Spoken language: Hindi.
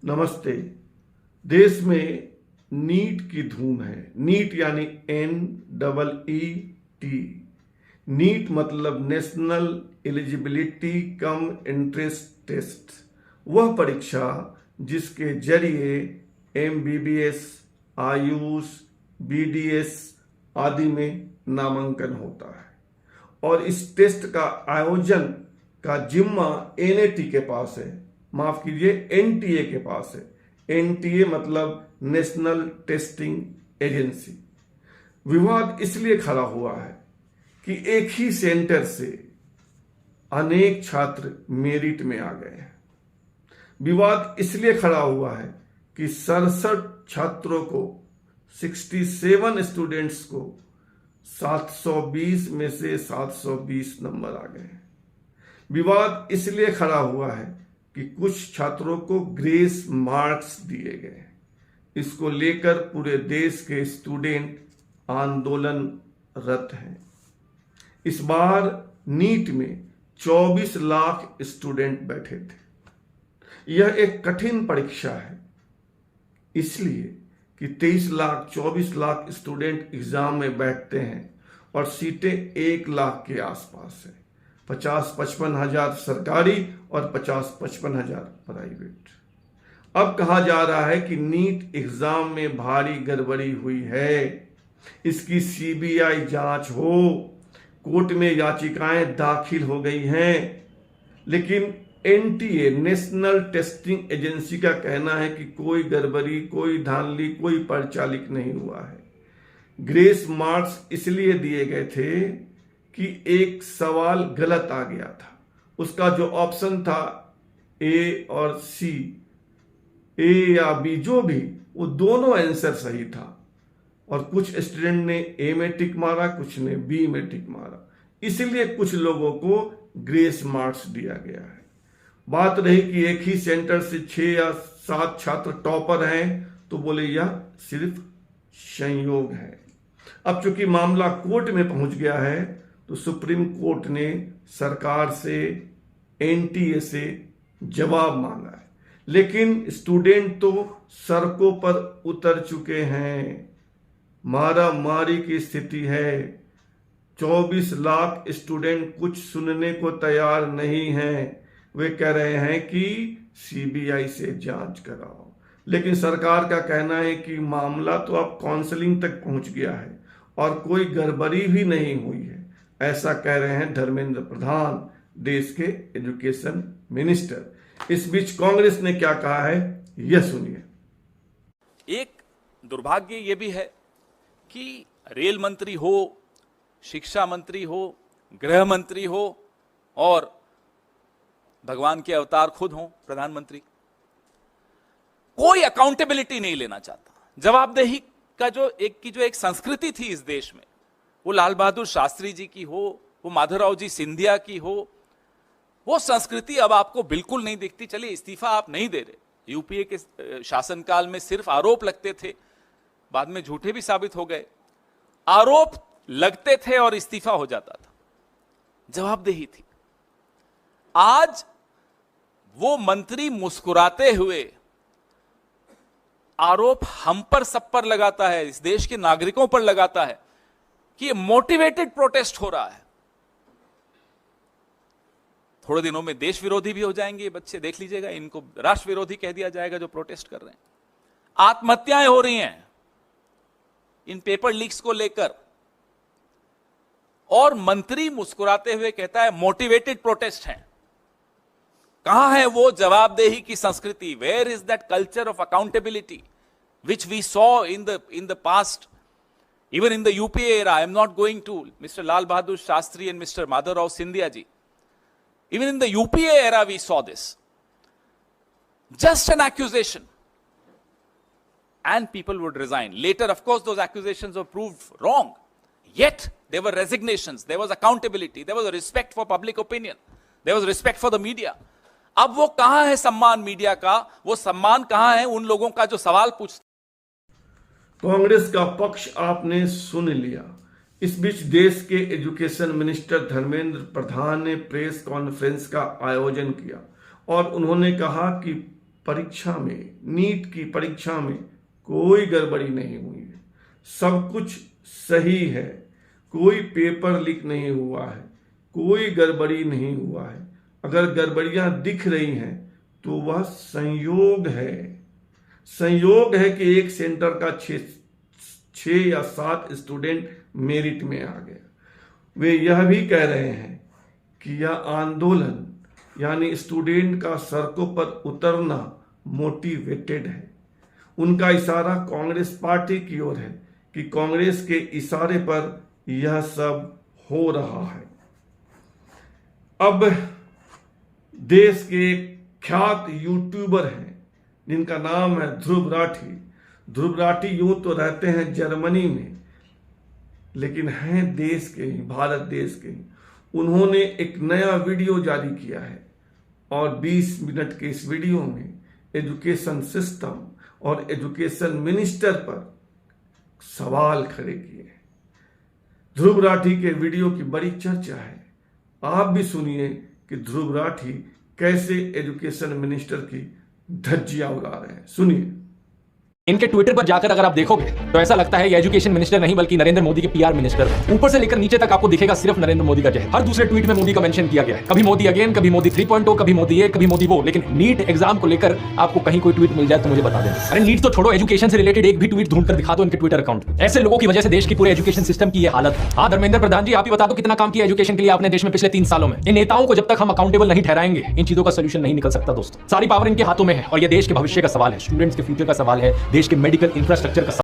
नमस्ते। देश में नीट की धूम है। नीट यानी NEET। नीट मतलब national eligibility cum entrance test, वह परीक्षा जिसके जरिए MBBS, आयुष, BDS आदि में नामांकन होता है। और इस टेस्ट का आयोजन का जिम्मा NAT के पास है, माफ कीजिए NTA के पास है। NTA मतलब नेशनल टेस्टिंग एजेंसी। विवाद इसलिए खड़ा हुआ है कि एक ही सेंटर से अनेक छात्र मेरिट में आ गए हैं। विवाद इसलिए खड़ा हुआ है कि 67 छात्रों को, 67 स्टूडेंट्स को 720 में से 720 नंबर आ गए हैं। विवाद इसलिए खड़ा हुआ है कि कुछ छात्रों को ग्रेस मार्क्स दिए गए। इसको लेकर पूरे देश के स्टूडेंट आंदोलनरत हैं। इस बार नीट में 24 लाख स्टूडेंट बैठे थे। यह एक कठिन परीक्षा है, इसलिए कि 23 लाख 24 लाख स्टूडेंट एग्जाम में बैठते हैं और सीटें 1 लाख के आसपास है। 50-55 हजार सरकारी और 50-55 हजार प्राइवेट। अब कहा जा रहा है कि नीट एग्जाम में भारी गड़बड़ी हुई है, इसकी CBI जांच हो। कोर्ट में याचिकाएं दाखिल हो गई हैं, लेकिन NTA नेशनल टेस्टिंग एजेंसी का कहना है कि कोई गड़बड़ी, कोई धांधली, कोई पर्चा लीक नहीं हुआ है। ग्रेस मार्क्स इसलिए दिए गए थे कि एक सवाल गलत आ गया था। उसका जो ऑप्शन था A और C, A या B जो भी, वो दोनों आंसर सही था। और कुछ स्टूडेंट ने A में टिक मारा, कुछ ने B में टिक मारा, इसलिए कुछ लोगों को ग्रेस मार्क्स दिया गया है। बात रही कि एक ही सेंटर से 6 या 7 छात्र टॉपर हैं, तो बोले यह सिर्फ संयोग है। अब चूंकि मामला कोर्ट में पहुंच गया है, तो सुप्रीम कोर्ट ने सरकार से, NTA से जवाब मांगा है। लेकिन स्टूडेंट तो सड़कों पर उतर चुके हैं। मारा मारी की स्थिति है। 24 लाख स्टूडेंट कुछ सुनने को तैयार नहीं हैं। वे कह रहे हैं कि CBI से जांच कराओ, लेकिन सरकार का कहना है कि मामला तो अब काउंसलिंग तक पहुंच गया है और कोई गड़बड़ी भी नहीं हुई है। ऐसा कह रहे हैं धर्मेंद्र प्रधान, देश के एजुकेशन मिनिस्टर। इस बीच कांग्रेस ने क्या कहा है, यह सुनिए। एक दुर्भाग्य यह भी है कि रेल मंत्री हो, शिक्षा मंत्री हो, गृह मंत्री हो और भगवान के अवतार खुद हो प्रधानमंत्री, कोई अकाउंटेबिलिटी नहीं लेना चाहता। जवाबदेही का जो एक संस्कृति थी इस देश में, वो लाल बहादुर शास्त्री जी की हो, वो माधवराव जी सिंधिया की हो, वो संस्कृति अब आपको बिल्कुल नहीं दिखती। चलिए, इस्तीफा आप नहीं दे रहे। UPA के शासनकाल में सिर्फ आरोप लगते थे, बाद में झूठे भी साबित हो गए। आरोप लगते थे और इस्तीफा हो जाता था, जवाबदेही थी। आज वो मंत्री मुस्कुराते हुए आरोप हम पर सब पर लगाता है, इस देश के नागरिकों पर लगाता है कि ये मोटिवेटेड प्रोटेस्ट हो रहा है। थोड़े दिनों में देश विरोधी भी हो जाएंगे ये बच्चे, देख लीजिएगा। इनको राष्ट्र विरोधी कह दिया जाएगा जो प्रोटेस्ट कर रहे हैं। आत्महत्याएं हो रही हैं इन पेपर लीक्स को लेकर, और मंत्री मुस्कुराते हुए कहता है मोटिवेटेड प्रोटेस्ट है। कहां है वो जवाबदेही की संस्कृति? Where is that culture of accountability which we saw in the past, even in the UPA era? I am not going to Mr. Lal Bahadur Shastri and Mr. Madhavrao Sindhia ji. Even in the UPA era we saw this. Just an accusation and people would resign. Later, of course, those accusations were proved wrong. Yet there were resignations, there was accountability, there was a respect for public opinion, there was respect for the media. अब वो कहां है सम्मान मीडिया का? वो सम्मान कहां है उन लोगों का जो सवाल पूछते? कांग्रेस का पक्ष आपने सुन लिया। इस बीच देश के एजुकेशन मिनिस्टर धर्मेंद्र प्रधान ने प्रेस कॉन्फ्रेंस का आयोजन किया और उन्होंने कहा कि परीक्षा में, नीट की परीक्षा में कोई गड़बड़ी नहीं हुई है, सब कुछ सही है, कोई पेपर लीक नहीं हुआ है, कोई गड़बड़ी नहीं हुआ है। अगर गड़बड़ियां दिख रही हैं तो वह संयोग है। संयोग है कि एक सेंटर का 6 या 7 स्टूडेंट मेरिट में आ गया। वे यह भी कह रहे हैं कि यह आंदोलन यानी स्टूडेंट का सड़कों पर उतरना मोटिवेटेड है। उनका इशारा कांग्रेस पार्टी की ओर है कि कांग्रेस के इशारे पर यह सब हो रहा है। अब देश के ख्यात यूट्यूबर हैं जिनका नाम है ध्रुव राठी। ध्रुव राठी यूं तो रहते हैं जर्मनी में, लेकिन हैं देश के ही, भारत देश के ही। उन्होंने एक नया वीडियो जारी किया है और 20 मिनट के इस वीडियो में एजुकेशन सिस्टम और एजुकेशन मिनिस्टर पर सवाल खड़े किए हैं। ध्रुव राठी के वीडियो की बड़ी चर्चा है। आप भी सुनिए कि ध्रुव राठी कैसे एजुकेशन मिनिस्टर की धज्जियां उड़ा रहे हैं। सुनिए। इनके ट्विटर पर जाकर अगर आप देखोगे तो ऐसा लगता है ये एजुकेशन मिनिस्टर नहीं बल्कि नरेंद्र मोदी के पीआर मिनिस्टर है। ऊपर से लेकर नीचे तक आपको दिखेगा सिर्फ नरेंद्र मोदी का चेहरा। हर दूसरे ट्वीट में मोदी का मेंशन किया गया है। कभी मोदी अगेन, कभी मोदी 3.0, कभी मोदी ये, कभी मोदी वो। लेकिन नीट एग्जाम को लेकर आपको कहीं कोई ट्वीट मिल जाए तो मुझे बता देना। अरे नीट तो छोड़ो, एजुकेशन से रिलेटेड एक भी ट्वीट ढूंढ कर दिखा दो इनके ट्विटर अकाउंट। ऐसे लोगों की वजह से देश की पूरे एजुकेशन सिस्टम की ये हालत है। हाँ धर्मेंद्र प्रधान जी, आप ही बता दो कितना काम किया एजुकेशन के लिए आपने देश में पिछले 3 सालों में। इन नेताओं को जब तक हम अकाउंटेबल नहीं ठहराएंगे इन चीजों का सोल्यूशन नहीं निकल सकता दोस्तों। सारी पावर इनके हाथों में है और ये देश के भविष्य का सवाल है, स्टूडेंट्स के फ्यूचर का सवाल है, देश के मेडिकल इंफ्रास्ट्रक्चर का